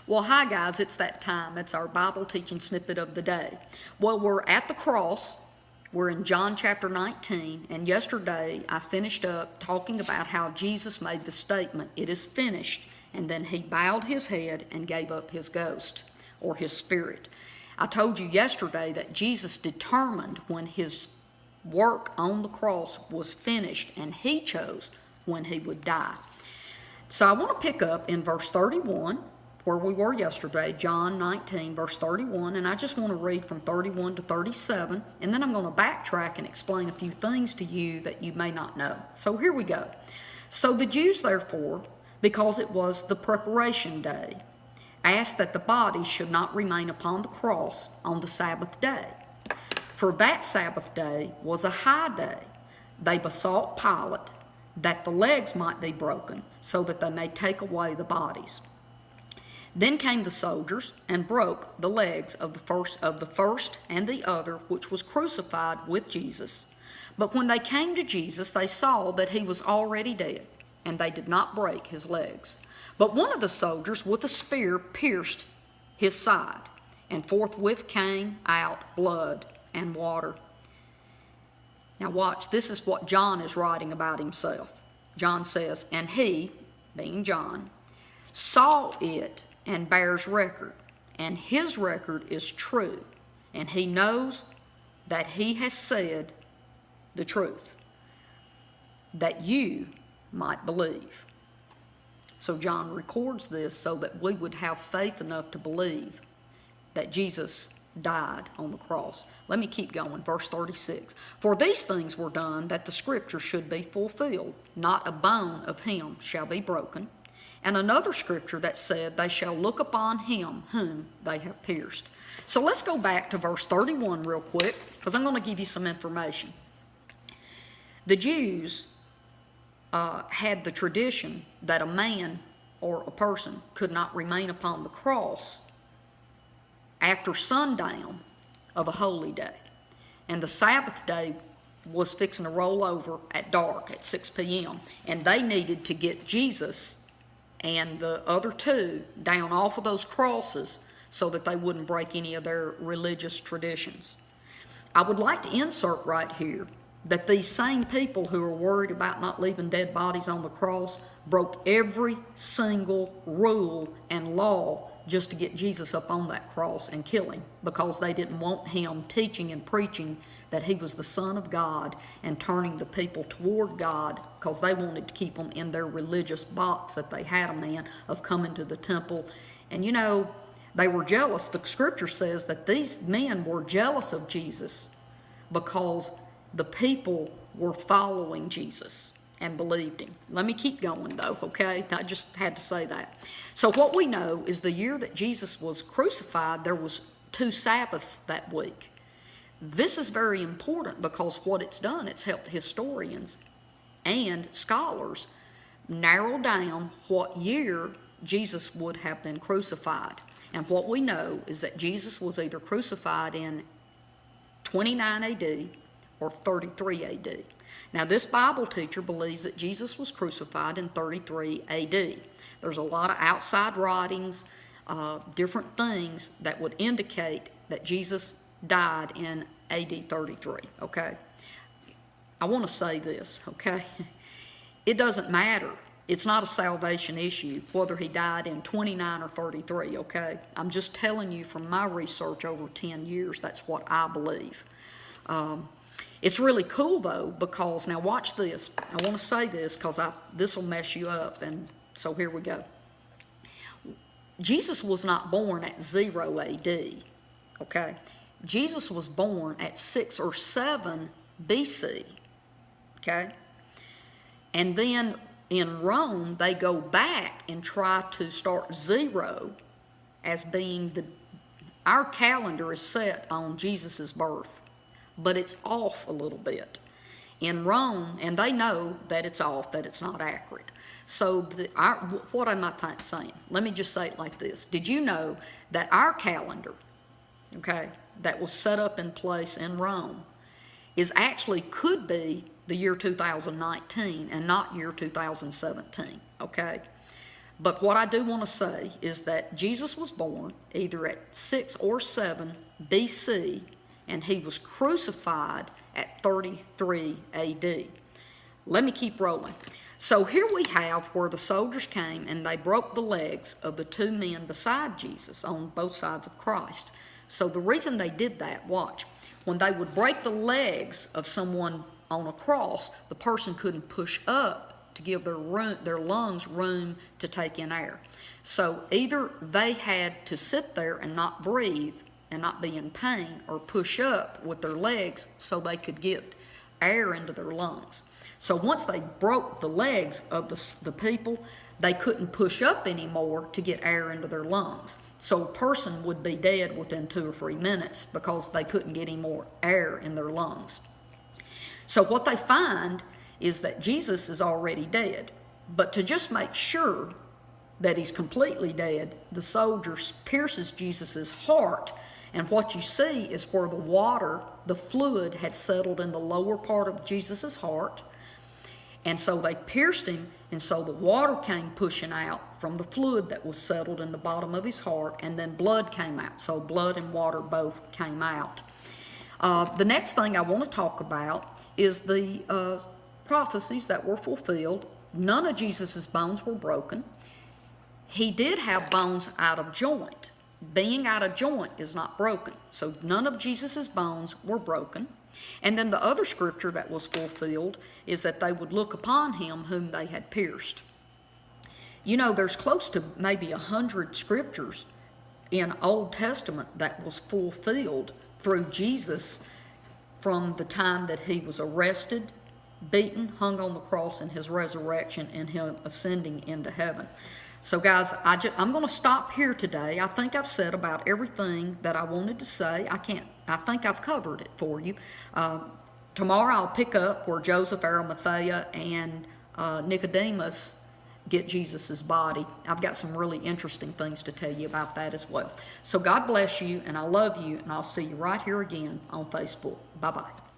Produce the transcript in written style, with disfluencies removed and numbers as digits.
Well, hi guys, it's that time. It's our Bible teaching snippet of the day. Well, we're at the cross. We're in John chapter 19, and yesterday I finished up talking about how Jesus made the statement, "It is finished," and then he bowed his head and gave up his ghost, or his spirit. I told you yesterday that Jesus determined when his work on the cross was finished, and he chose when he would die. So I want to pick up in verse 31, where we were yesterday, John 19, verse 31, and I just want to read from 31 to 37, and then I'm going to backtrack and explain a few things to you that you may not know. So here we go. So the Jews, therefore, because it was the preparation day, asked that the body should not remain upon the cross on the Sabbath day. For that Sabbath day was a high day. They besought Pilate that the legs might be broken, so that they may take away the bodies. Then came the soldiers and broke the legs of the first and the other, which was crucified with Jesus. But when they came to Jesus, they saw that he was already dead, and they did not break his legs. But one of the soldiers with a spear pierced his side, and forthwith came out blood and water. Now watch, this is what John is writing about himself. John says, "And he," being John, "saw it and bears record, and his record is true, and he knows that he has said the truth, that you might believe." So John records this so that we would have faith enough to believe that Jesus died on the cross. Let me keep going, verse 36. "For these things were done that the scripture should be fulfilled. Not a bone of him shall be broken. And another scripture that said, they shall look upon him whom they have pierced." So let's go back to verse 31 real quick, because I'm going to give you some information. The Jews had the tradition that a man or a person could not remain upon the cross after sundown of a holy day. And the Sabbath day was fixing to roll over at dark at 6 p.m. And they needed to get Jesus and the other two down off of those crosses so that they wouldn't break any of their religious traditions. I would like to insert right here that these same people who are worried about not leaving dead bodies on the cross broke every single rule and law just to get Jesus up on that cross and kill him, because they didn't want him teaching and preaching that he was the Son of God and turning the people toward God, because they wanted to keep them in their religious box that they had them in of coming to the temple. And you know, they were jealous. The scripture says that these men were jealous of Jesus because the people were following Jesus and believed him. Let me keep going though, okay? I just had to say that. So what we know is the year that Jesus was crucified, there was 2 Sabbaths that week. This is very important because what it's done, it's helped historians and scholars narrow down what year Jesus would have been crucified. And what we know is that Jesus was either crucified in 29 AD or 33 AD. Now, this Bible teacher believes that Jesus was crucified in 33 AD. There's a lot of outside writings, different things that would indicate that Jesus died in AD 33, okay? I want to say this, okay? It doesn't matter. It's not a salvation issue whether he died in 29 or 33, okay? I'm just telling you from my research over 10 years, that's what I believe. It's really cool though, because now watch this. I want to say this because this will mess you up, and so here we go. Jesus was not born at 0 AD, okay? Jesus was born at 6 or 7 BC, okay? And then in Rome, they go back and try to start 0 as being our calendar is set on Jesus' birth, but it's off a little bit. In Rome, and they know that it's off, that it's not accurate. So what am I saying? Let me just say it like this. Did you know that our calendar, okay, that was set up in place in Rome could be the year 2019 and not year 2017, okay? But what I do want to say is that Jesus was born either at 6 or 7 BC, and he was crucified at 33 AD. Let me keep rolling. So here we have where the soldiers came and they broke the legs of the 2 men beside Jesus on both sides of Christ. So the reason they did that, watch, when they would break the legs of someone on a cross, the person couldn't push up to give their lungs room to take in air. So either they had to sit there and not breathe and not be in pain, or push up with their legs so they could get air into their lungs. So once they broke the legs of the people, they couldn't push up anymore to get air into their lungs. So a person would be dead within 2 or 3 minutes because they couldn't get any more air in their lungs. So what they find is that Jesus is already dead. But to just make sure that he's completely dead, the soldier pierces Jesus' heart. And what you see is where the water, the fluid, had settled in the lower part of Jesus' heart. And so they pierced him, and so the water came pushing out from the fluid that was settled in the bottom of his heart, and then blood came out. So blood and water both came out. The next thing I want to talk about is the prophecies that were fulfilled. None of Jesus' bones were broken. He did have bones out of joint. Being out of joint is not broken. So none of Jesus' bones were broken. And then the other scripture that was fulfilled is that they would look upon him whom they had pierced. You know, there's close to maybe 100 scriptures in Old Testament that was fulfilled through Jesus from the time that he was arrested, beaten, hung on the cross, and his resurrection, and him ascending into heaven. So guys, I'm going to stop here today. I think I've said about everything that I wanted to say. I think I've covered it for you. Tomorrow I'll pick up where Joseph, Arimathea, and Nicodemus get Jesus' body. I've got some really interesting things to tell you about that as well. So God bless you, and I love you, and I'll see you right here again on Facebook. Bye-bye.